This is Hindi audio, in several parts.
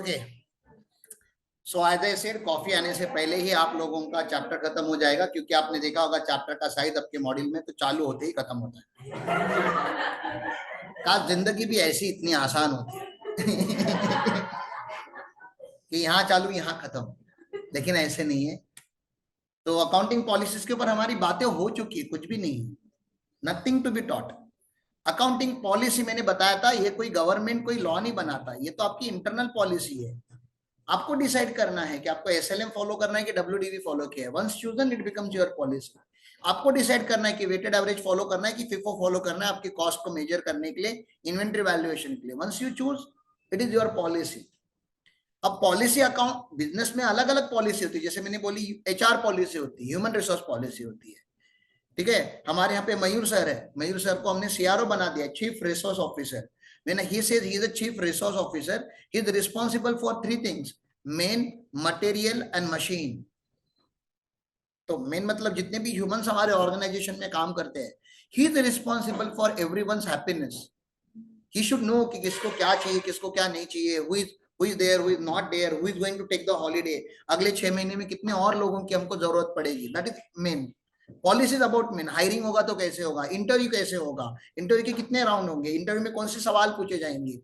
Okay, so as I said, coffee आने से पहले ही आप लोगों का चैप्टर खत्म हो जाएगा, क्योंकि आपने देखा होगा चैप्टर का साइज आपके मॉड्यूल में तो चालू होते ही खत्म होता है। काश जिंदगी भी ऐसी इतनी आसान होती कि यहाँ चालू यहाँ खत्म, लेकिन ऐसे नहीं है। तो अकाउंटिंग पॉलिसीज के ऊपर हमारी बातें हो चुकी है, कुछ भी नहीं है, nothing to be taught. Accounting policy मैंने बताया था, ये कोई गवर्नमेंट कोई लॉ नहीं बनाता, ये तो आपकी इंटरनल पॉलिसी है। आपको डिसाइड करना है कि आपको एसएलएम फॉलो करना है कि डब्ल्यूडीवी फॉलो किया है। Once chosen it becomes your policy. आपको डिसाइड करना है कि वेटेड एवरेज फॉलो करना है कि फिफो फॉलो करना है, आपकी कॉस्ट को मेजर करने के लिए, इन्वेंट्री वैल्यूएशन के लिए। Once you choose, it is your policy. अब पॉलिसी अकाउंट बिजनेस में अलग अलग पॉलिसी होती है, जैसे मैंने बोली एचआर पॉलिसी होती है, ह्यूमन रिसोर्स पॉलिसी होती है, ठीक है। हमारे यहाँ पे मयूर सर है, मयूर सर को हमने सीआरओ बना दिया, chief resource officer. When he says he is a chief resource officer, he is responsible for three things: main, material and machine. तो मेन मतलब जितने भी ह्यूमंस हमारे ऑर्गेनाइजेशन में काम करते हैं, he is responsible for everyone's happiness. He should know कि किसको क्या चाहिए, किसको क्या नहीं चाहिए, who is there, who is not there, who is going to take the holiday, अगले 6 महीने में कितने और लोगों की हमको जरूरत पड़ेगी। That is main policies about main. Hiring होगा तो कैसे होगा, इंटरव्यू कैसे होगा, इंटरव्यू के कितने राउंड होंगे, इंटरव्यू में कौन से सवाल पूछे जाएंगे,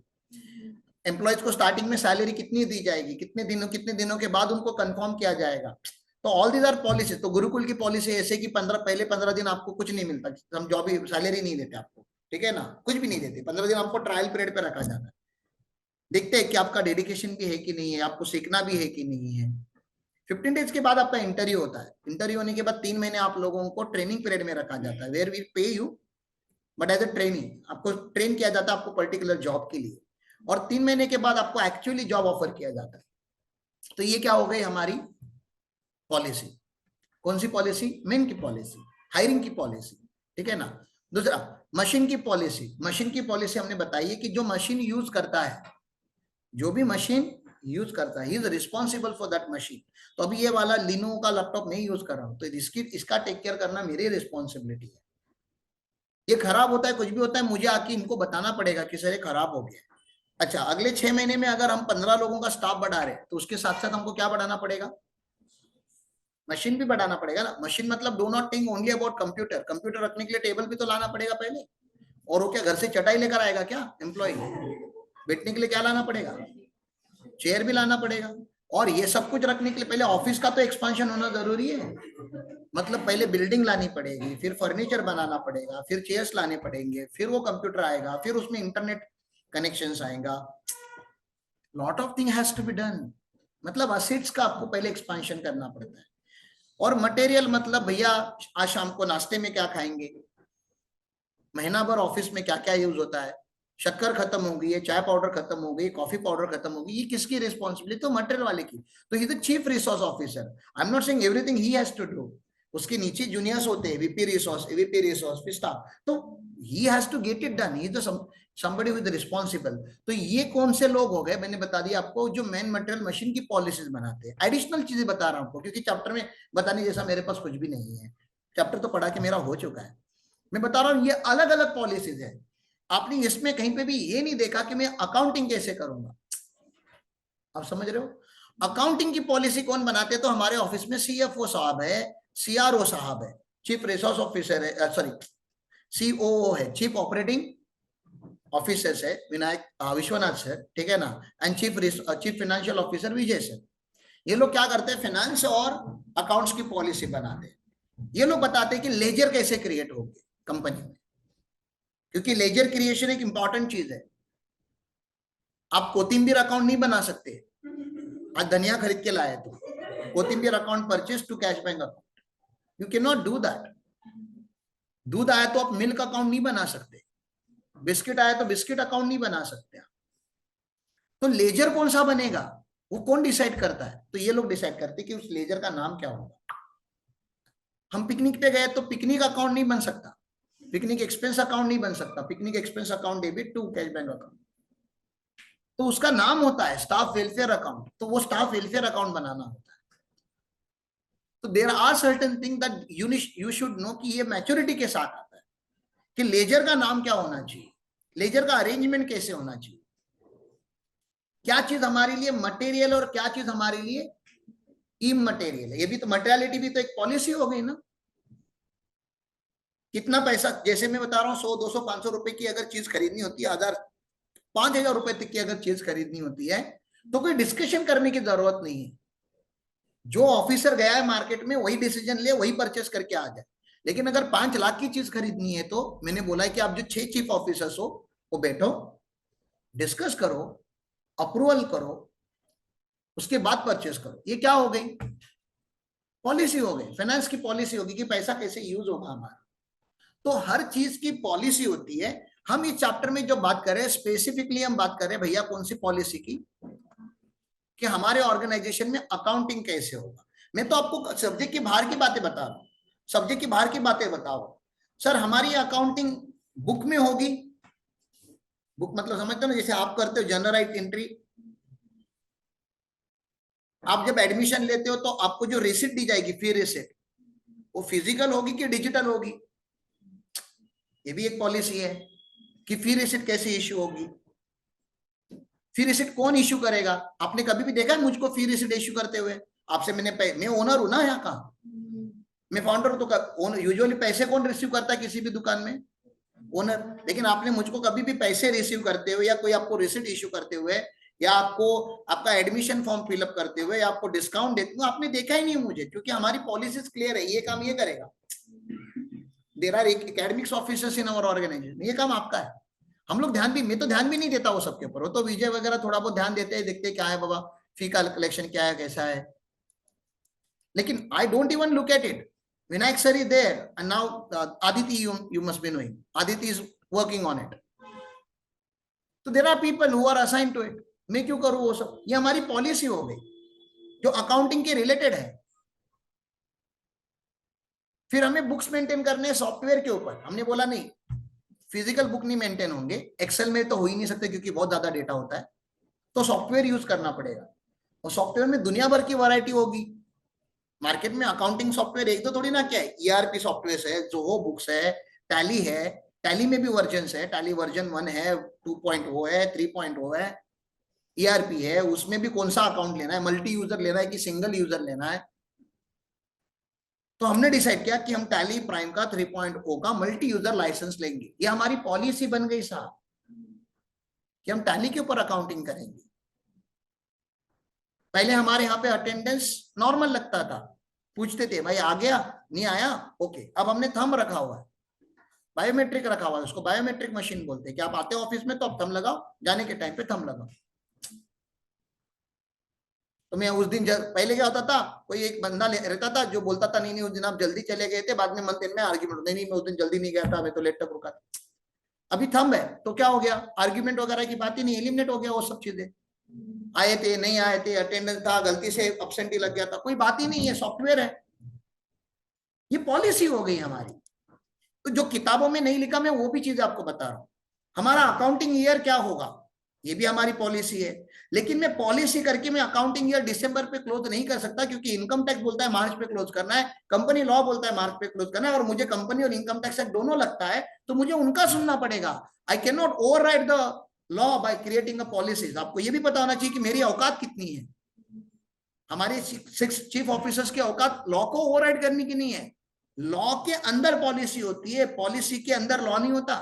एम्प्लॉयज को स्टार्टिंग में सैलरी कितनी दी जाएगी, कितने दिनों के बाद उनको कंफर्म किया जाएगा। तो ऑल दीज आर पॉलिसी। तो गुरुकुल की पॉलिसी ऐसे कि पहले 15 दिन आपको कुछ नहीं मिलता, हम जॉब सैलरी नहीं देते आपको, ठीक है ना, कुछ भी नहीं देते। 15 दिन आपको ट्रायल पीरियड पे रखा जाता है, देखते हैं कि आपका डेडिकेशन भी है कि नहीं है, आपको सीखना भी है कि नहीं है। 15 डेज के बाद आपका इंटरव्यू होता है। इंटरव्यू होने के बाद 3 महीने आप लोगों को ट्रेनिंग पीरियड में रखा जाता है, where we pay you but as a training. आपको ट्रेन किया जाता है आपको पर्टिकुलर जॉब के लिए, और 3 महीने के बाद आपको एक्चुअली जॉब ऑफर किया जाता है। तो ये क्या हो गई हमारी पॉलिसी। कौन सी पॉलिसी? मेन की पॉलिसी, हायरिंग की पॉलिसी, ठीक है ना। दूसरा, मशीन की पॉलिसी। मशीन की पॉलिसी हमने बताई है कि जो मशीन यूज करता है, जो भी मशीन यूज करता है, ही is responsible for that machine. तो अभी ये वाला लिनो का लैपटॉप नहीं यूज कर रहा हूं, तो इसका टेक केयर करना मेरी रिस्पॉन्सिबिलिटी है। ये खराब होता है, कुछ भी होता है, मुझे आके इनको बताना पड़ेगा कि सर ये खराब हो गया। अच्छा, अगले 6 महीने में अगर हम 15 लोगों का स्टाफ बढ़ा रहे हैं, तो उसके साथ साथ हमको क्या बढ़ाना पड़ेगा? मशीन भी बढ़ाना पड़ेगा ना। मशीन मतलब do not think only about computer. Computer रखने के लिए टेबल भी तो लाना पड़ेगा पहले। और वो क्या घर से चटाई लेकर आएगा क्या एम्प्लॉय? बैठने के लिए क्या लाना पड़ेगा? चेयर भी लाना पड़ेगा। और ये सब कुछ रखने के लिए पहले ऑफिस का तो एक्सपांशन होना जरूरी है। मतलब पहले बिल्डिंग लानी पड़ेगी, फिर फर्नीचर बनाना पड़ेगा, फिर चेयर्स लाने पड़ेंगे, फिर वो कंप्यूटर आएगा, फिर उसमें इंटरनेट कनेक्शंस आएगा। Lot of thing has to be done. मतलब असेट्स का आपको पहले एक्सपांशन करना पड़ता है। और मटेरियल मतलब भैया आज शाम को नाश्ते में क्या खाएंगे, महीना भर ऑफिस में क्या क्या यूज होता है, शक्कर खत्म हो गई है, चाय पाउडर खत्म हो गई, कॉफी पाउडर खत्म हो गई, ये किसकी रिस्पॉन्सिबिलिटी? तो मटेरियल वाले की। तो he the chief resource officer. I am not saying everything he has to do. उसके नीचे जूनियर्स होते हैं, वीपी रिसोर्स, एवीपी रिसोर्स, फिर स्टाफ। तो he has to get it done, he is the somebody who is responsible। तो ये कौन से लोग हो गए? मैंने बता दिया आपको, जो मैन मटेरियल मशीन की पॉलिसीज बनाते हैं। एडिशनल चीजें बता रहा हूं आपको, क्योंकि चैप्टर में बताने जैसा मेरे पास कुछ भी नहीं है। चैप्टर तो पढ़ा के मेरा हो चुका है। मैं बता रहा हूं ये अलग अलग पॉलिसीज है। आपने इसमें कहीं पे भी ये नहीं देखा कि मैं अकाउंटिंग कैसे करूंगा। आप समझ रहे हो? अकाउंटिंग की पॉलिसी कौन बनाते? तो हमारे ऑफिस में सीएफओ साहब है, सीआरओ साहब है, चीफ रिसोर्स ऑफिसर है, सॉरी सीओओ है, चीफ ऑपरेटिंग ऑफिसर्स है विनायक विश्वनाथ सर, ठीक है ना, and chief financial officer Vijay sir. ये लोग क्या करते हैं? फाइनेंस और अकाउंट्स की पॉलिसी बनाते हैं। ये लोग बताते हैं कि लेजर कैसे क्रिएट होगी कंपनी में, क्योंकि लेजर क्रिएशन एक इंपॉर्टेंट चीज है। आप कोथिंबीर अकाउंट नहीं बना सकते। आज धनिया खरीद के लाए तो कोथिंबीर account purchase to cash bank account, you can not do that. दूध आया तो आप मिल्क अकाउंट नहीं बना सकते, बिस्किट आया तो बिस्किट अकाउंट नहीं बना सकते। तो लेजर कौन सा बनेगा, वो कौन डिसाइड करता है? तो ये लोग डिसाइड करते हैं कि उस लेजर का नाम क्या होगा। हम पिकनिक पे गए तो पिकनिक अकाउंट नहीं बन सकता, पिकनिक एक्सपेंस अकाउंट नहीं बन सकता, picnic expense account debit to cash bank account. तो उसका नाम होता है स्टाफ वेलफेयर अकाउंट, तो वो स्टाफ वेलफेयर अकाउंट बनाना होता है। तो there are certain thing that you should know कि ये मैच्योरिटी के साथ आता है कि लेजर का नाम क्या होना चाहिए, लेजर का अरेंजमेंट कैसे होना चाहिए। क्या चीज हमारे लिए मटेरियल और क्या चीज हमारे लिए इमटेरियल है। ये भी तो मटेरियलिटी भी तो एक पॉलिसी हो गई ना। कितना पैसा, जैसे मैं बता रहा हूँ 100 200 500 रुपए की अगर चीज खरीदनी होती है, 1000 5000 रुपए तक की अगर चीज खरीदनी होती है, तो कोई डिस्कशन करने की जरूरत नहीं है। जो ऑफिसर गया है मार्केट में वही डिसीजन ले, वही परचेस करके आ जाए। लेकिन अगर 5 लाख की चीज खरीदनी है, तो मैंने बोला है कि आप जो 6 चीफ ऑफिसर्स हो वो बैठो, डिस्कस करो, अप्रूवल करो, उसके बाद परचेस करो। ये क्या हो गई, पॉलिसी हो गई, फाइनेंस की पॉलिसी होगी कि पैसा कैसे यूज होगा हमारा। तो हर चीज की पॉलिसी होती है। हम इस चैप्टर में जो बात कर रहे हैं स्पेसिफिकली हम बात कर रहे हैं भैया कौन सी पॉलिसी की, कि हमारे ऑर्गेनाइजेशन में अकाउंटिंग कैसे होगा। मैं तो आपको सब्जेक्ट के बाहर की बातें बता रहा हूं, सब्जेक्ट की बाहर की बातें बताओ। सर हमारी अकाउंटिंग बुक में होगी, बुक मतलब समझते हो ना, जैसे आप करते हो जनरल राइट एंट्री, आप जब एडमिशन लेते हो तो आपको जो रिसिट दी जाएगी फी रिसिट, वो फिजिकल होगी कि डिजिटल होगी। ये भी एक पॉलिसी है कि फी रिसिट कैसे इश्यू होगी। फी रिसिट कौन इश्यू करेगा, आपने कभी भी देखा है मुझको फी रिसिट इश्यू करते हुए? आपसे मैं ओनर हूं ना यहाँ का, मैं फाउंडर हूं, तो यूजुअली पैसे कौन रिसीव करता है किसी भी दुकान में? ओनर। लेकिन आपने मुझको कभी भी पैसे रिसीव करते हुए या कोई आपको रिसिट इश्यू करते हुए या आपको आपका एडमिशन फॉर्म फिलअप करते हुए या आपको डिस्काउंट देते हुए आपने देखा ही नहीं मुझे, क्योंकि हमारी पॉलिसीज क्लियर है, ये काम ये करेगा। There are academics officers in our organisation, ये काम आपका है। हम लोग ध्यान भी, मैं तो ध्यान भी नहीं देता वो सबके ऊपर, वो तो विजय वगैरह थोड़ा बहुत ध्यान देते हैं, देखते हैं क्या है बाबा, फी का कलेक्शन क्या है कैसा है। लेकिन I don't even look at it. Vinayak sir is there, and now Aditi, you must be knowing. Aditi is working on it. So there are people who are assigned to it. मैं क्यों करूं वो सब, ये हमारी पॉलिसी हो गई जो अकाउंटिंग के रिलेटेड है। फिर हमें बुक्स मेंटेन करने सॉफ्टवेयर के ऊपर, हमने बोला नहीं फिजिकल बुक नहीं मेंटेन होंगे, एक्सेल में तो हो ही नहीं सकते क्योंकि बहुत ज्यादा डेटा होता है, तो सॉफ्टवेयर यूज करना पड़ेगा। और सॉफ्टवेयर में दुनिया भर की वैरायटी होगी मार्केट में। अकाउंटिंग सॉफ्टवेयर एक तो थोड़ी ना, क्या है, ईआरपी सॉफ्टवेयर है, जोहो बुक्स है, टैली है, टैली में भी वर्जन है, टैली वर्जन 1 है, 2.0 है, 3.0 है, ईआरपी है, उसमें भी कौन सा अकाउंट लेना है, मल्टी यूजर लेना है कि सिंगल यूजर लेना है। तो हमने डिसाइड किया कि हम टैली प्राइम का 3.0 का मल्टी यूजर लाइसेंस लेंगे। ये हमारी पॉलिसी बन गई साहब कि हम टैली के ऊपर अकाउंटिंग करेंगे। पहले हमारे यहाँ पे अटेंडेंस नॉर्मल लगता था, पूछते थे भाई आ गया नहीं आया, ओके। अब हमने थंब रखा हुआ है, बायोमेट्रिक रखा हुआ है, उसको बायोमेट्रिक मशीन बोलते हैं कि आप आते हो ऑफिस में तो आप थंब लगाओ, जाने के टाइम पे थंब लगाओ। तो मैं उस दिन पहले क्या होता था, कोई एक बंदा रहता था जो बोलता था नहीं नहीं उस दिन आप जल्दी चले गए थे, बाद में मंथ एंड में आर्ग्यूमेंट, नहीं नहीं मैं उस दिन जल्दी नहीं गया था, मैं तो लेट तक रुका था। अभी थंब है तो क्या हो गया, आर्ग्यूमेंट वगैरह की बात ही नहीं, एलिमिनेट हो गया वो सब चीजें। आए थे नहीं आए थे, अटेंडेंस था, गलती से अब्सेंटी लग गया था, कोई बात ही नहीं है, सॉफ्टवेयर है। ये पॉलिसी हो गई हमारी। तो जो किताबों में नहीं लिखा मैं वो भी चीज आपको बता रहा हूं। हमारा अकाउंटिंग ईयर क्या होगा ये भी हमारी पॉलिसी है। लेकिन मैं पॉलिसी करके मैं अकाउंटिंग ईयर दिसंबर पे क्लोज नहीं कर सकता, क्योंकि इनकम टैक्स बोलता है मार्च पे क्लोज करना है, कंपनी लॉ बोलता है मार्च पे क्लोज करना है, और मुझे कंपनी और इनकम टैक्स दोनों लगता है, तो मुझे उनका सुनना पड़ेगा। I can not override the law by creating a policies. आपको ये भी पता होना चाहिए कि मेरी औकात कितनी है। हमारे 6 चीफ ऑफिसर्स की औकात लॉ को ओवरराइड करने की नहीं है। लॉ के अंदर पॉलिसी होती है, पॉलिसी के अंदर लॉ नहीं होता।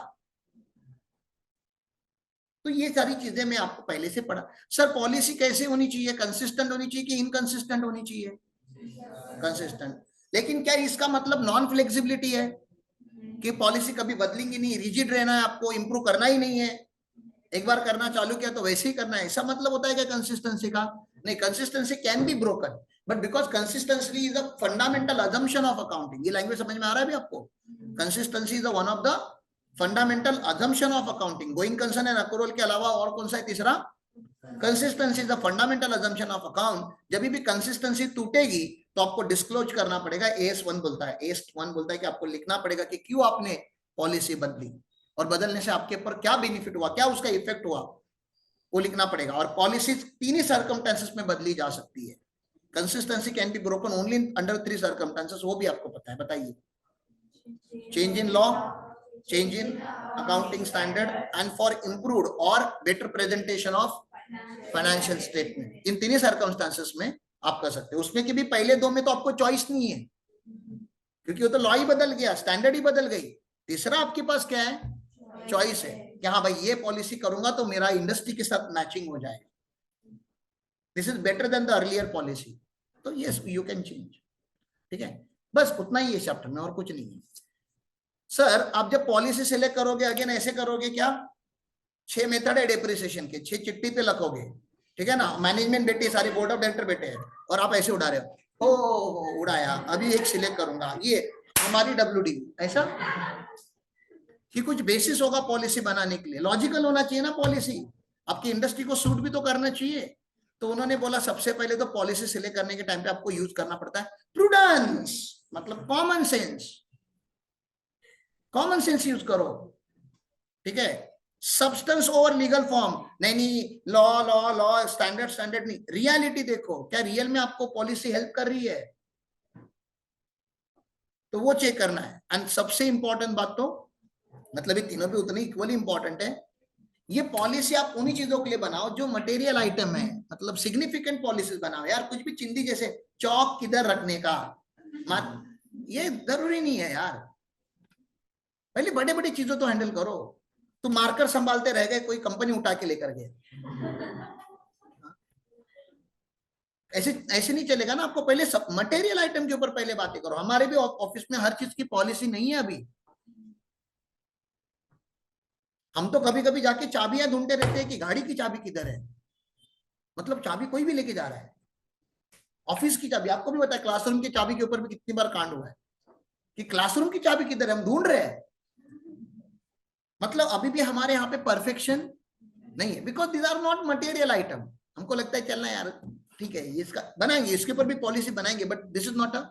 तो ये सारी चीजें मैं आपको पहले से पढ़ा। सर पॉलिसी कैसे होनी चाहिए, कंसिस्टेंट होनी चाहिए कि इनकंसिस्टेंट होनी चाहिए? कंसिस्टेंट। लेकिन क्या इसका मतलब नॉन फ्लेक्सिबिलिटी है कि पॉलिसी कभी बदलेंगी नहीं, रिजिड रहना है, आपको इंप्रूव करना ही नहीं है, एक बार करना चालू किया तो वैसे ही करना है, ऐसा मतलब होता है क्या कंसिस्टेंसी का? नहीं, consistency can be broken, but because consistency is a fundamental assumption of accounting. ये लैंग्वेज समझ में आ रहा है भी आपको? Consistency is one of the fundamental assumption of accounting. Going concern and accrual के अलावा और कौन सा है तीसरा? Consistency is the fundamental assumption of account. जब भी कंसिस्टेंसी टूटेगी तो आपको डिस्क्लोज करना पड़ेगा। AS1 बोलता है, AS1 बोलता है कि आपको लिखना पड़ेगा कि क्यों आपने पॉलिसी बदली और बदलने से आपके ऊपर क्या बेनिफिट हुआ, क्या उसका इफेक्ट हुआ, वो लिखना पड़ेगा। और पॉलिसी 3 ही सर्कमस्टेंसेस में बदली जा सकती है। Consistency can be broken only under 3 circumstances, वो भी आपको पता है, बताइए? Change in law, change in accounting standard, and for improved or better presentation of financial statement. इन तीन सर्कमस्टांसेस में आप कर सकते हो। उसमें कि भी पहले दो में तो आपको चॉइस नहीं है, क्योंकि वो तो लॉ ही बदल गया, स्टैंडर्ड ही बदल गई। तीसरा आपके पास क्या है? चॉइस है कि हाँ भाई ये पॉलिसी करूंगा तो मेरा इंडस्ट्री के साथ मैचिंग हो जाएगा, this is better than the earlier policy, तो यस यू कैन चेंज। ठीक है, बस उतना ही है चैप्टर में, और कुछ नहीं है। सर आप जब पॉलिसी सिलेक्ट करोगे अगेन ऐसे करोगे क्या? 6 मेथड है डेप्रिसिएशन के, 6 चिट्ठी पे लिखोगे, ठीक है ना। मैनेजमेंट बैठी है, सारी बोर्ड ऑफ डायरेक्टर बैठे हैं, और आप ऐसे उड़ा रहे हो, ओ उड़ाया, अभी एक सिलेक्ट करूंगा, ये हमारी WD, ऐसा कि कुछ बेसिस होगा पॉलिसी बनाने के लिए, लॉजिकल होना चाहिए ना पॉलिसी, आपकी इंडस्ट्री को सूट भी तो करना चाहिए। तो उन्होंने बोला सबसे पहले तो पॉलिसी सिलेक्ट करने के टाइम पे आपको यूज करना पड़ता है प्रूडेंस, मतलब common sense, common sense use करो। ठीक है, सब्सटेंस ओवर लीगल फॉर्म नहीं, नहीं law law law standard standard नहीं, रियलिटी देखो, क्या रियल में आपको पॉलिसी हेल्प कर रही है, तो वो चेक करना है। एंड सबसे इंपॉर्टेंट बात तो मतलब ये तीनों भी उतनी इक्वली इंपॉर्टेंट है, ये पॉलिसी आप उन्हीं चीजों के लिए बनाओ जो मटेरियल आइटम है, मतलब सिग्निफिकेंट पॉलिसीज बनाओ यार। कुछ भी चिंदी जैसे चौक किधर रखने का, ये जरूरी नहीं है यार। पहले बड़े बड़ी चीजों तो हैंडल करो। तो मार्कर संभालते रह गए, कोई कंपनी उठा के लेकर गए, ऐसे ऐसे नहीं चलेगा ना। आपको पहले सब मटेरियल आइटम के ऊपर पहले बातें करो। हमारे भी ऑफिस में हर चीज की पॉलिसी नहीं है अभी। हम तो कभी कभी जाके चाबियां ढूंढते रहते हैं कि गाड़ी की चाबी किधर है, मतलब चाबी कोई भी लेके जा रहा है, ऑफिस की चाबी। आपको भी पता है क्लासरूम की चाबी के ऊपर भी कितनी बार कांड हुआ है कि क्लासरूम की चाबी किधर है, हम ढूंढ रहे हैं। मतलब अभी भी हमारे यहाँ पे परफेक्शन नहीं है, because these are not material item. हमको लगता है चलना यार ठीक है, इसका बनाएंगे, इसके ऊपर भी पॉलिसी बनाएंगे, but this is not a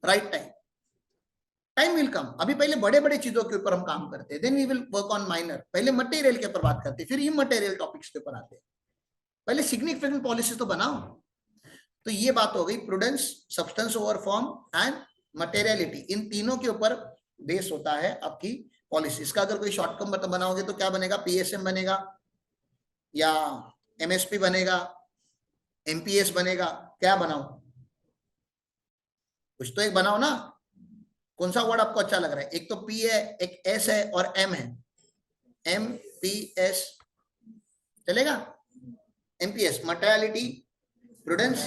right time. Time will come. अभी पहले बड़े बड़े चीजों के ऊपर हम काम करते हैं, then we will work on minor. पहले मटेरियल के ऊपर बात करते हैं, फिर इमटेरियल टॉपिक्स के ऊपर आते हैं। पहले सिग्निफिकेंट पॉलिसी तो बनाओ। तो ये बात हो गई prudence, substance over form and materiality. इन तीनों के ऊपर बेस होता है आपकी पॉलिसी। इसका अगर कोई शॉर्टकम बनाओगे तो क्या बनेगा? PSM बनेगा, या MSP बनेगा, MPS बनेगा, क्या बनाओ? कुछ तो एक बनाओ ना। कौन सा वर्ड आपको अच्छा लग रहा है? एक तो P है, एक S है और M है, MPS चलेगा। MPS materiality, prudence,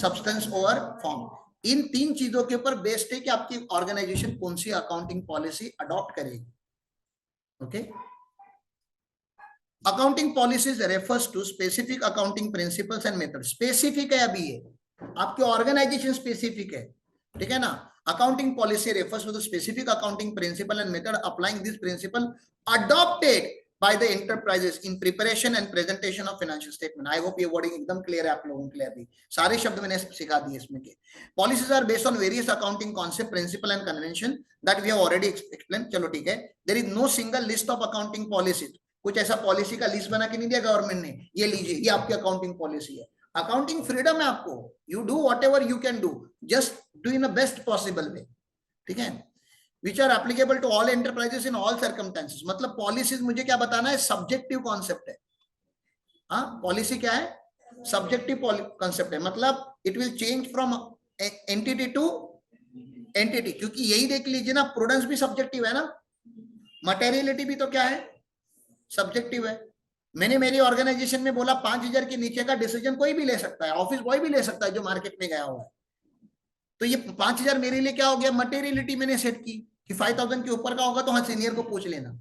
substance over form. इन तीन चीजों के ऊपर बेस्ड है कि आपकी ऑर्गेनाइजेशन कौन सी अकाउंटिंग पॉलिसी अडॉप्ट करेगी। Okay, accounting policies refers to specific accounting principles and method. Specific है अभी ये, आपके ऑर्गेनाइजेशन स्पेसिफिक है, ठीक है ना। Accounting policy refers to the specific accounting principle and method applying this principle adopted by the enterprises in preparation and presentation of financial statement. I hope ये wording एकदम clear है आप लोगों के लिए। अभी सारे शब्द मैंने सिखा दिए इसमें के। Policies are based on various accounting concept, principle and convention that we have already explained. चलो ठीक है। There is no single list of accounting policies. कुछ ऐसा पॉलिसी का लिस्ट बना के नहीं दिया गवर्नमेंट ने, ये लीजिए ये आपकी अकाउंटिंग पॉलिसी है। अकाउंटिंग फ्रीडम है आपको, you do whatever you can do, just do in a best possible way, ठीक है। Which are applicable to all enterprises in all circumstances. मतलब पॉलिसीज मुझे क्या बताना है? सब्जेक्टिव कॉन्सेप्ट है। हाँ, पॉलिसी क्या है? सब्जेक्टिव कॉन्सेप्ट है, मतलब it will change from entity to entity. क्योंकि यही देख लीजिए ना, प्रूडेंस भी सब्जेक्टिव है ना, मटेरियलिटी भी तो क्या है? सब्जेक्टिव है। मैंने मेरी ऑर्गेनाइजेशन में बोला 5,000 के नीचे का डिसीजन कोई भी ले सकता है, ऑफिस बॉय भी ले सकता है जो मार्केट में गया हुआ है। तो ये 5,000 मेरे लिए क्या हो गया? मटेरियलिटी मैंने सेट की कि 5,000 के ऊपर का होगा तो हाँ सीनियर को पूछ लेना,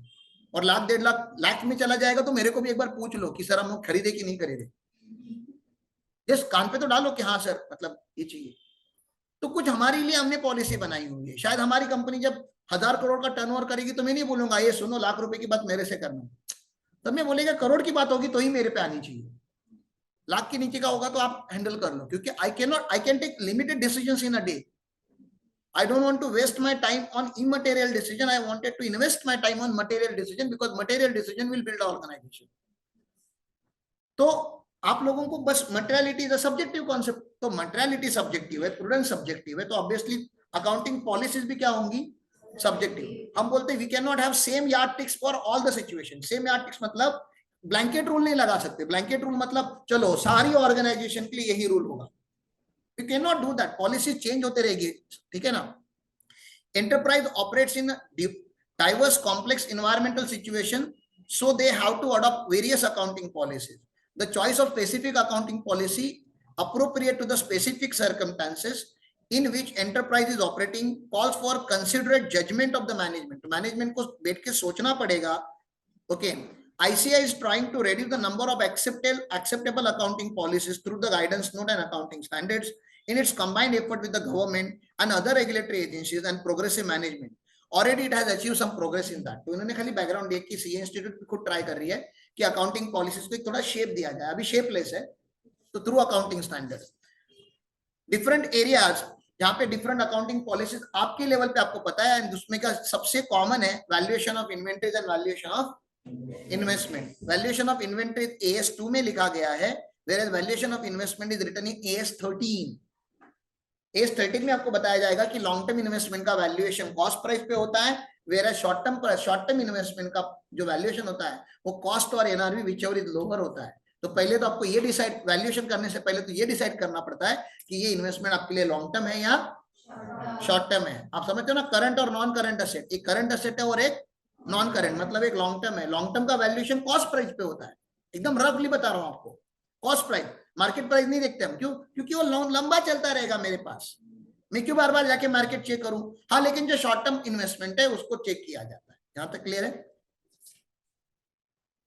और लाख 1.5 लाख में चला जाएगा तो मेरे को भी एक बार पूछ लो कि सर हम खरीदे कि नहीं खरीदे। जस्ट कान पे तो डालो कि हाँ सर मतलब ये चाहिए। तो कुछ हमारे लिए हमने पॉलिसी बनाई हुई है। शायद हमारी कंपनी जब 1,000 करोड़ का टर्नओवर करेगी तो मैं नहीं बोलूंगा ये सुनो लाख रुपए की बात मेरे से करना, तब मैं बोलेगा करोड़ की बात होगी तो ही मेरे पे आनी चाहिए। लाख के नीचे का होगा तो आप हैंडल कर लो, क्योंकि I can take limited decisions in a day. I don't want to waste my time on immaterial decision. I wanted to invest my time on material decision because material decision will build organization. तो आप लोगों को बस materiality is a subjective concept, तो मटेरियलिटी सब्जेक्टिव है, प्रूडेंस सब्जेक्टिव है, तो ऑब्वियसली अकाउंटिंग पॉलिसीज भी क्या होंगी? सब्जेक्टिव। हम बोलते हैं we can not have same yardsticks for all the situation. Same yardsticks मतलब ब्लैंकेट रूल नहीं लगा सकते। ब्लैंकेट रूल मतलब चलो सारी ऑर्गेनाइजेशन के लिए यही रूल होगा, you can not do that, policy change होते रहेगी, ठीक है ना। Enterprise operates in diverse complex environmental situation, so they have to adopt various accounting policies. The choice of specific accounting policy appropriate to the specific circumstances in which enterprise is operating calls for considerate judgment of the management. Management को बैठ के सोचना पड़ेगा। Okay, ICI is trying to reduce the number of acceptable accounting policies through the guidance note and accounting standards in its combined effort with the government and other regulatory agencies and progressive management. Already it has achieved some progress in that. तो इन्होंने खाली बैकग्राउंड दिया कि सीए इंस्टीट्यूट खुद ट्राई कर रही है कि अकाउंटिंग पॉलिसीज को एक थोड़ा शेप दिया जाए, अभी शेपलेस है, तो through accounting standards different areas जहां पे डिफरेंट अकाउंटिंग पॉलिसीज आपके लेवल पे आपको पता है, एंड उसमें का सबसे कॉमन है valuation of inventories and valuation of investment. Valuation of inventory AS2 में लिखा गया है, whereas valuation of investment is written in AS13. AS13 में आपको बताया जाएगा कि लॉन्ग टर्म इन्वेस्टमेंट का वैल्यूएशन कॉस्ट प्राइस पे होता है, whereas शॉर्ट टर्म इन्वेस्टमेंट का जो वैल्यूएशन होता है वो कॉस्ट और एनआरवी whichever is लोअर होता है। तो पहले तो आपको ये डिसाइड, वैल्यूएशन करने से पहले तो ये डिसाइड करना पड़ता है कि ये इन्वेस्टमेंट आपके लिए लॉन्ग टर्म है या शॉर्ट टर्म है। आप समझते हो ना, करंट और नॉन करंट एसेट, एक करंट एसेट है और एक नॉन करंट, मतलब एक लॉन्ग टर्म है। लॉन्ग टर्म का वैल्यूएशन कॉस्ट प्राइस पे होता है, एकदम रफली बता रहा हूं आपको, कॉस्ट प्राइस, मार्केट प्राइस नहीं देखते हम, क्यों? क्योंकि वो लंबा चलता रहेगा मेरे पास, मैं क्यों बार बार जाके मार्केट चेक करूं। हाँ, लेकिन जो शॉर्ट टर्म इन्वेस्टमेंट है उसको चेक किया जाता है। यहां तक क्लियर है?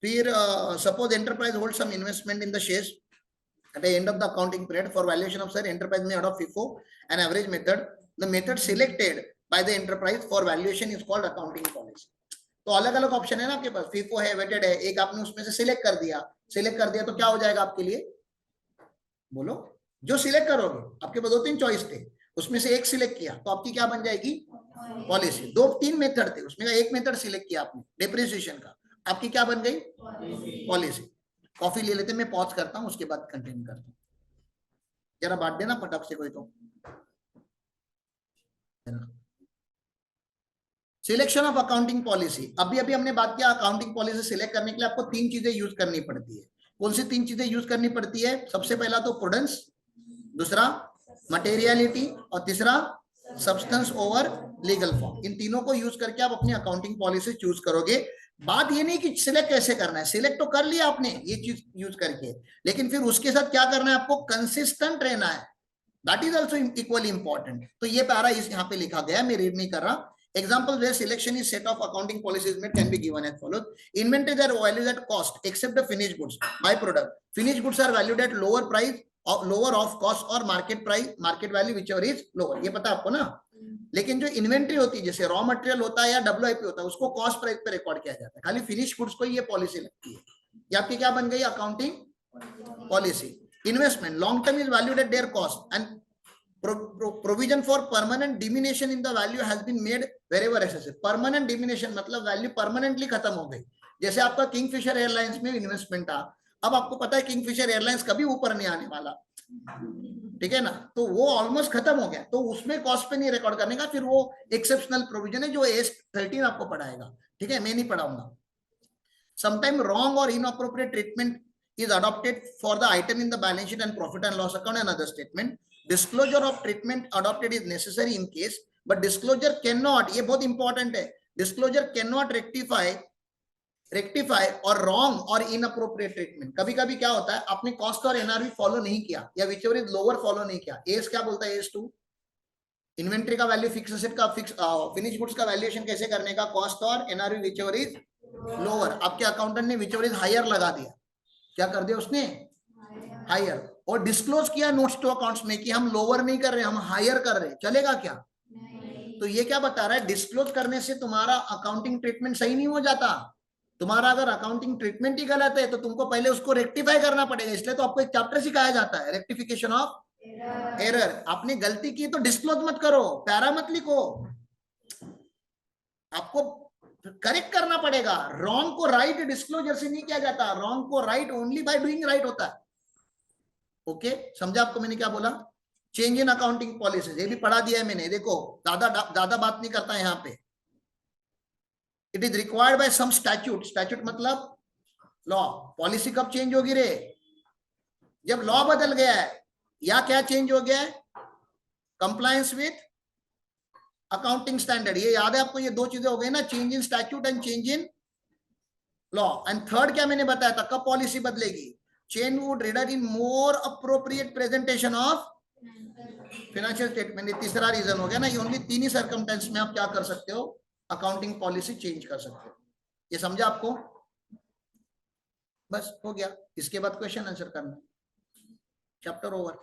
फिर suppose enterprise hold some investment in the shares at the end of the accounting period for valuation of share, enterprise may adopt FIFO, an average method. The method selected by the enterprise for valuation is called accounting policy. तो अलग अलग ऑप्शन है ना आपके पास, FIFO है, वेटेड है, एक आपने उसमें से सिलेक्ट कर दिया तो क्या हो जाएगा आपके लिए, बोलो? जो सिलेक्ट करोगे, आपके पास 2-3 चॉइस थे, उसमें से एक सिलेक्ट किया तो आपकी क्या बन जाएगी, पॉलिसी। 2-3 मेथड थे, उसमें एक मेथड सिलेक्ट किया आपने डेप्रिसिएशन का, आपकी क्या बन गई, पॉलिसी। कॉफी ले लेते, मैं पॉज करता हूं, उसके बाद कंटिन्यू करता हूं। जरा बांट देना फटाक से कोई तो। सिलेक्शन ऑफ अकाउंटिंग पॉलिसी, अभी हमने बात किया, अकाउंटिंग पॉलिसी सिलेक्ट करने के लिए आपको 3 चीजें यूज करनी पड़ती है। कौन सी 3 चीजें यूज करनी पड़ती है? सबसे पहला तो प्रूडेंस, दूसरा मटेरियलिटी, और तीसरा सब्सटेंस ओवर लीगल फॉर्म। इन तीनों को यूज करके आप अपनी अकाउंटिंग पॉलिसी चूज करोगे। बात ये नहीं कि सिलेक्ट कैसे करना है, सिलेक्ट तो कर लिया आपने ये चीज यूज करके, लेकिन फिर उसके साथ क्या करना है, आपको कंसिस्टेंट रहना है, that is also equally important. तो ये पैरा इस यहाँ पे लिखा गया है, मैं रीड नहीं कर रहा। Example where selection is set of accounting policies made can be given as follows. Inventories are valued at cost except the finished goods by product. Finished goods are valued at lower price or lower of cost or market price, market value whichever is lower. ये पता है आपको ना? लेकिन जो इन्वेंट्री होती है, जैसे रॉ मटेरियल होता है या WIP होता है, उसको कॉस्ट प्राइस पे रिकॉर्ड किया जाता है, खाली फिनिश गुड्स को ये पॉलिसी लगती है। ये आपकी क्या बन गई, accounting policy. Investment, long term is valued at there cost and provision for permanent diminution in the value has been made wherever necessary. Permanent diminution मतलब वैल्यू परमानेंटली खत्म हो गई। जैसे आपका किंगफिशर एयरलाइंस में इन्वेस्टमेंट था, अब आपको पता है किंगफिशर एयरलाइंस कभी ऊपर नहीं आने वाला, ठीक है ना, तो वो ऑलमोस्ट खत्म हो गया, तो उसमें कॉस्ट पे नहीं रिकॉर्ड करने का, फिर वो एक्सेप्शनल प्रोविजन है जो AS13 आपको पढ़ाएगा, ठीक है, मैं नहीं पढ़ाऊंगा। समटाइम रॉन्ग और inappropriate treatment is adopted for the item in the balance sheet and profit and loss account and other statement. Disclosure of treatment adopted is necessary in case, but disclosure cannot, ये बहुत important है, disclosure cannot rectify और wrong और inappropriate treatment। कभी कभी क्या होता है, आपने कॉस्ट और एनआरवी फॉलो नहीं किया या whichever is lower फॉलो नहीं किया। एस क्या बोलता है, AS2 इन्वेंट्री का वैल्यू, फिक्स एसेट का फिक्स, फिनिश गुड्स का वैल्यूएशन कैसे करने का, कॉस्ट और एनआरवी whichever is लोअर। आपके अकाउंटेंट ने whichever is हायर लगा दिया, क्या कर दिया उसने, हायर, और डिस्क्लोज किया नोट्स टू अकाउंट्स में कि हम लोअर नहीं कर रहे, हम हायर कर रहे, चलेगा क्या? तो ये क्या बता रहा है, डिस्क्लोज करने से तुम्हारा अकाउंटिंग ट्रीटमेंट सही नहीं हो जाता। तुम्हारा अगर अकाउंटिंग ट्रीटमेंट ही गलत है तो तुमको पहले उसको रेक्टिफाई करना पड़ेगा, इसलिए तो आपको एक चैप्टर सिखाया जाता है, रेक्टिफिकेशन ऑफ एरर। आपने गलती की तो डिस्क्लोज मत करो, पैरा मत लिखो, आपको करेक्ट करना पड़ेगा। रॉन्ग को राइट डिस्क्लोजर से नहीं किया जाता, रॉन्ग को right only by doing right होता है। ओके, समझा आपको मैंने क्या बोला? चेंज इन अकाउंटिंग पॉलिसीज, ये भी पढ़ा दिया है मैंने, देखो ज्यादा बात नहीं करता यहाँ पे। It is required by some statute, statute मतलब लॉ। पॉलिसी कब चेंज होगी रे? जब लॉ बदल गया है। या क्या चेंज हो गया है? Compliance with accounting standard. ये याद है आपको? ये दो चीजें हो गई ना, change in statute and change in law. And third क्या मैंने बताया था कब पॉलिसी बदलेगी? Change would render in more appropriate presentation of financial statement. ये तीसरा रीजन हो गया ना। ये ओनली तीन ही सर्कमस्टेंस में आप क्या कर सकते हो? अकाउंटिंग पॉलिसी चेंज कर सकते हो। ये समझा आपको? बस हो गया। इसके बाद क्वेश्चन आंसर करना, चैप्टर ओवर।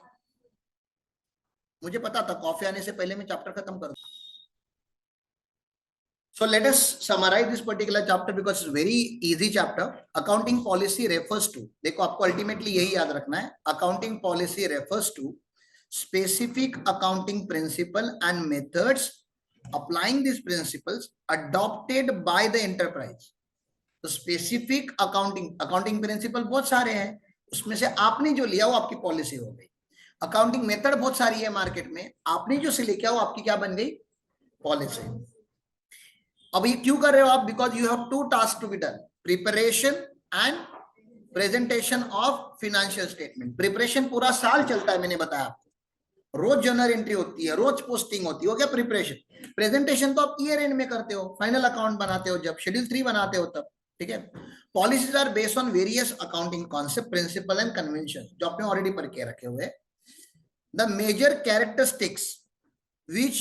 मुझे पता था कॉफी आने से पहले मैं चैप्टर खत्म कर दूं। So let us summarize this particular chapter because it's very easy chapter. Accounting policy refers to, देखो आपको ultimately यही याद रखना है, accounting policy refers to specific accounting principle and methods applying these principles adopted by the enterprise. तो स्पेसिफिक अकाउंटिंग प्रिंसिपल बहुत सारे हैं, उसमें से आपने जो लिया वो आपकी पॉलिसी हो गई। अकाउंटिंग मेथड बहुत सारी है मार्केट में, आपने जो से लिखा वो आपकी क्या बन गई? पॉलिसी। अब ये क्यों कर रहे हो आप? Because you have two task to be done, preparation and presentation of financial statement. Preparation पूरा साल चलता है, मैंने बताया आपको, रोज जर्नल एंट्री होती है, रोज पोस्टिंग होती है, वो क्या प्रिपरेशन। प्रेजेंटेशन तो आप ईयर एंड में करते हो, फाइनल अकाउंट बनाते हो, जब शेड्यूल 3 बनाते हो तब, ठीक है। Policies are based on various accounting concept, principle and convention, जो आपने ऑलरेडी पढ़ के रखे हुए। The major characteristics which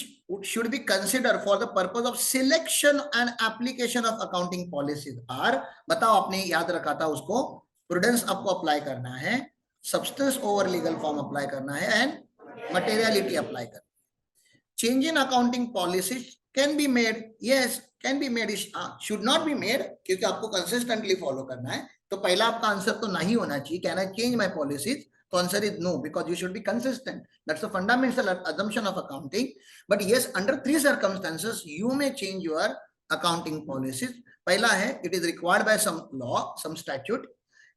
should be considered for the purpose of selection and application of accounting policies are, बताओ आपने याद रखा था उसको, प्रूडेंस आपको अप्लाई करना है, substance over legal form apply करना है, एंड मटेरियलिटी अप्लाई करना है। Change in accounting policies can be made, yes can be made, should not be made, क्योंकि आपको कंसिस्टेंटली फॉलो करना है। तो पहला आपका आंसर तो नहीं होना चाहिए, कहना चेंज माई पॉलिसीज, तो answer is no, because you should be consistent. That's the fundamental assumption of accounting. But yes, under 3 circumstances you may change your accounting policies. पहला है, it is required by some law, some statute.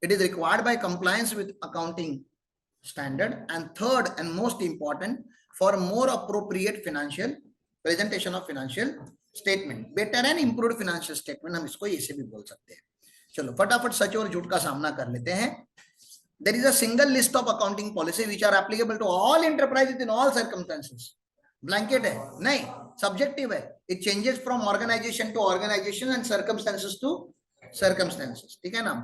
It is required by compliance with accounting standard. And third and most important, for more appropriate financial presentation of financial statement, better and improved financial statement, हम इसको ऐसे भी बोल सकते हैं। चलो फटाफट सच और झूठ का सामना कर लेते हैं। There is a single list of accounting policy which are applicable to all enterprises in all circumstances. Blanket है नहीं, subjective है, it changes from organization to organization and circumstances to circumstances, ठीक है ना।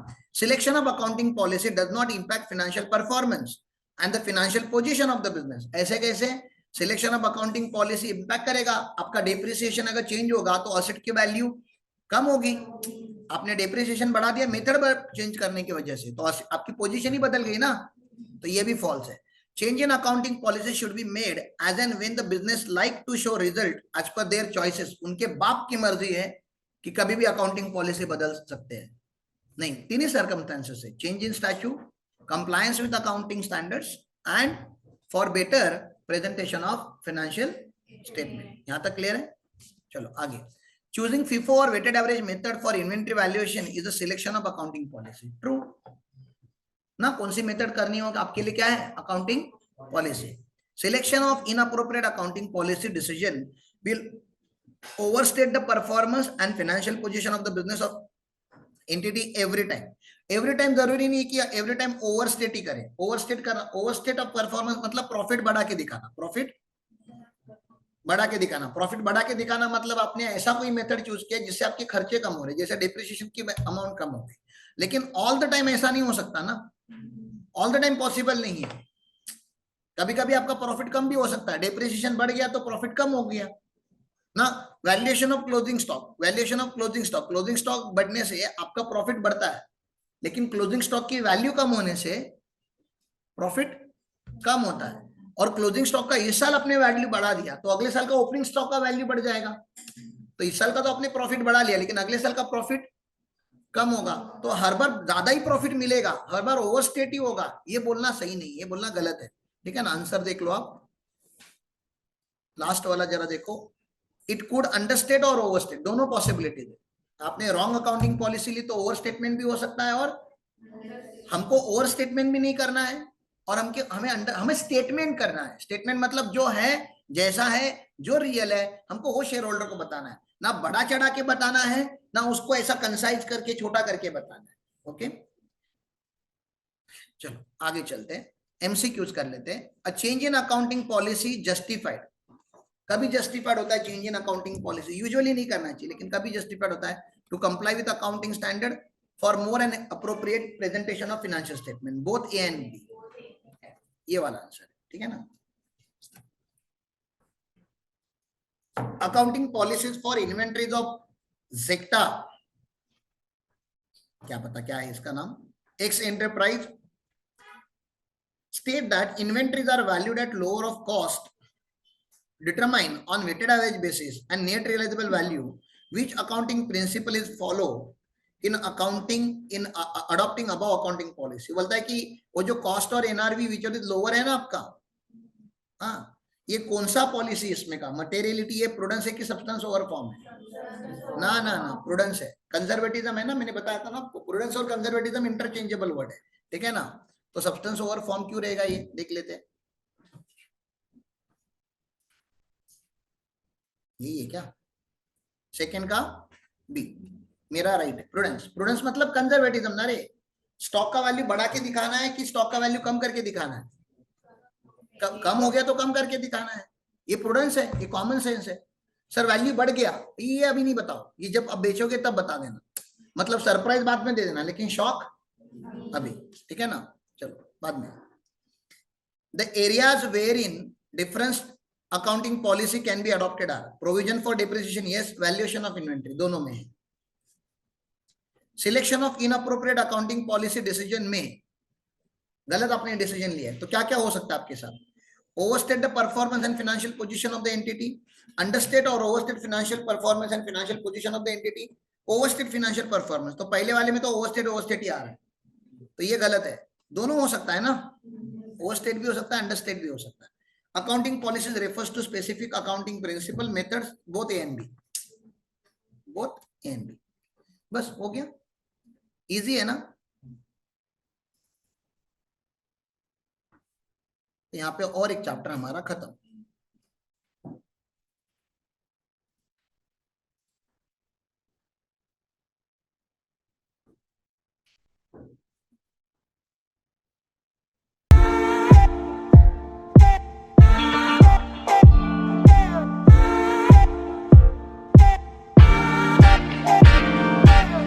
Selection of accounting policy does not impact financial performance and the financial position of the business. ऐसे कैसे? Selection of accounting policy impact करेगा, आपका depreciation अगर change होगा तो asset की value कम होगी, आपने डेप्रिसिएशन बढ़ा दिया मेथड चेंज करने की वजह से, तो आपकी पोजीशन ही बदल गई ना, तो ये भी फॉल्स है। Change in accounting policy should be made as and when the business like to show result as per their choices. उनके बाप की मर्जी है कि कभी भी अकाउंटिंग पॉलिसी बदल सकते हैं, नहीं, तीन ही सर्कमस्टेंसेस है, change in statute, compliance with accounting standards and for better presentation of financial statement. यहां तक क्लियर है? चलो आगे। Choosing FIFO or weighted average method for inventory valuation is a selection of accounting policy. True ना? कौन सी मेथड करनी होगा आपके लिए? क्या है? Accounting policy. Selection of inappropriate accounting policy decision will overstate the performance and financial position of the business of entity every time. Every time जरूरी नहीं कि every time overstate ही करें। overstate करना, overstate of performance मतलब प्रॉफिट बढ़ा के दिखाना, प्रॉफिट बढ़ा के दिखाना। प्रॉफिट बढ़ा के दिखाना मतलब आपने ऐसा कोई मेथड चूज किया जिससे आपके खर्चे कम हो रहे, जैसे डेप्रिसिएशन की अमाउंट कम हो गई, लेकिन ऑल द टाइम ऐसा नहीं हो सकता ना, ऑल द टाइम पॉसिबल नहीं है। कभी कभी आपका प्रॉफिट कम भी हो सकता है, डेप्रिसिएशन बढ़ गया तो प्रॉफिट कम हो गया ना। Valuation of closing stock, valuation of closing stock, closing stock बढ़ने से आपका प्रॉफिट बढ़ता है, लेकिन क्लोजिंग स्टॉक की वैल्यू कम होने से प्रॉफिट कम होता है। और क्लोजिंग स्टॉक का इस साल अपने वैल्यू बढ़ा दिया तो अगले साल का ओपनिंग स्टॉक का वैल्यू बढ़ जाएगा। तो इस साल का तो अपने प्रॉफिट बढ़ा लिया, लेकिन अगले साल का प्रॉफिट कम होगा, तो हर बार ज्यादा ही प्रॉफिट मिलेगा, हर बार ओवरस्टेट ही होगा, ये बोलना सही नहीं, ये बोलना गलत है, ठीक है ना। आंसर देख लो आप, लास्ट वाला जरा देखो, इट कुड अंडरस्टेट और ओवरस्टेट, दोनों पॉसिबिलिटीज है। आपने रॉन्ग अकाउंटिंग पॉलिसी ली तो ओवर स्टेटमेंट भी हो सकता है, और हमको ओवर स्टेटमेंट भी नहीं करना है, और हमें स्टेटमेंट करना है। स्टेटमेंट मतलब जो है, जैसा है, जो रियल है, हमको वो शेयर होल्डर को बताना है, ना बड़ा चढ़ा के बताना है, ना उसको ऐसा कंसाइज करके छोटा करके बताना है। ओके, चलो आगे चलते हैं, एमसीक्यूज कर लेते हैं। A change in accounting policy justified, कभी जस्टिफाइड होता है change in accounting policy, usually नहीं करना चाहिए लेकिन कभी जस्टिफाइड होता है, to comply with accounting standard for more and appropriate presentation of financial statement, both A and B, ये वाला आंसर है, ठीक है ना। Accounting policies for inventories of जेक्टा, क्या पता क्या है इसका नाम, X enterprise, state that inventories are valued at lower of cost determined on weighted average basis and net realizable value, which accounting principle is followed in accounting in adopting above accounting policy। बोलता है कि वो जो कॉस्ट और एनआरवी विच इज लोअर है ना आपका, हाँ, ये कौन सा पॉलिसी इसमें का, मटेरियलिटी है, प्रूडेंस है कि सब्सटेंस ओवर फॉर्म है, ना ना ना प्रूडेंस है, कंजर्वेटिज्म है ना, मैंने बताया था ना आपको, प्रूडेंस और कंजर्वेटिज्म इंटरचेंजेबल वर्ड है, ठीक है ना। तो सब्सटेंस ओवर फॉर्म क्यों रहेगा, ये देख लेते हैं, यही है क्या, सेकंड का बी, मेरा राइट है। प्रूडेंस, प्रूडेंस मतलब कंजर्वेटिज्म ना रे, स्टॉक का वैल्यू बढ़ा के दिखाना है कि स्टॉक का वैल्यू कम करके दिखाना है, कम हो गया तो कम करके दिखाना है, ये प्रूडेंस है, ये कॉमन सेंस है। सर वैल्यू बढ़ गया, ये अभी नहीं बताओ, ये जब अब बेचोगे तब बता देना, मतलब सरप्राइज बाद में दे देना लेकिन शॉक अभी, ठीक है ना। चलो बाद में, the areas where in difference accounting policy can be adopted are provision for depreciation, yes, valuation of inventory, दोनों में है। Selection of inappropriate accounting policy decision में, गलत आपने डिसीजन लिया है तो क्या क्या हो सकता है आपके साथ, overstate the performance and financial position of the entity, understate और overstate financial performance and financial position of the entity, overstate financial performance, तो पहले वाले में तो ओवरस्टेट ही आ रहा है, तो ये गलत है, दोनों हो सकता है ना, ओवरस्टेट भी हो सकता है, अंडरस्टेट भी हो सकता है। Accounting policies refers to specific accounting principle methods, both A and B, both A and B, बस हो गया, इजी है ना। तो यहाँ पे और एक चैप्टर हमारा खत्म।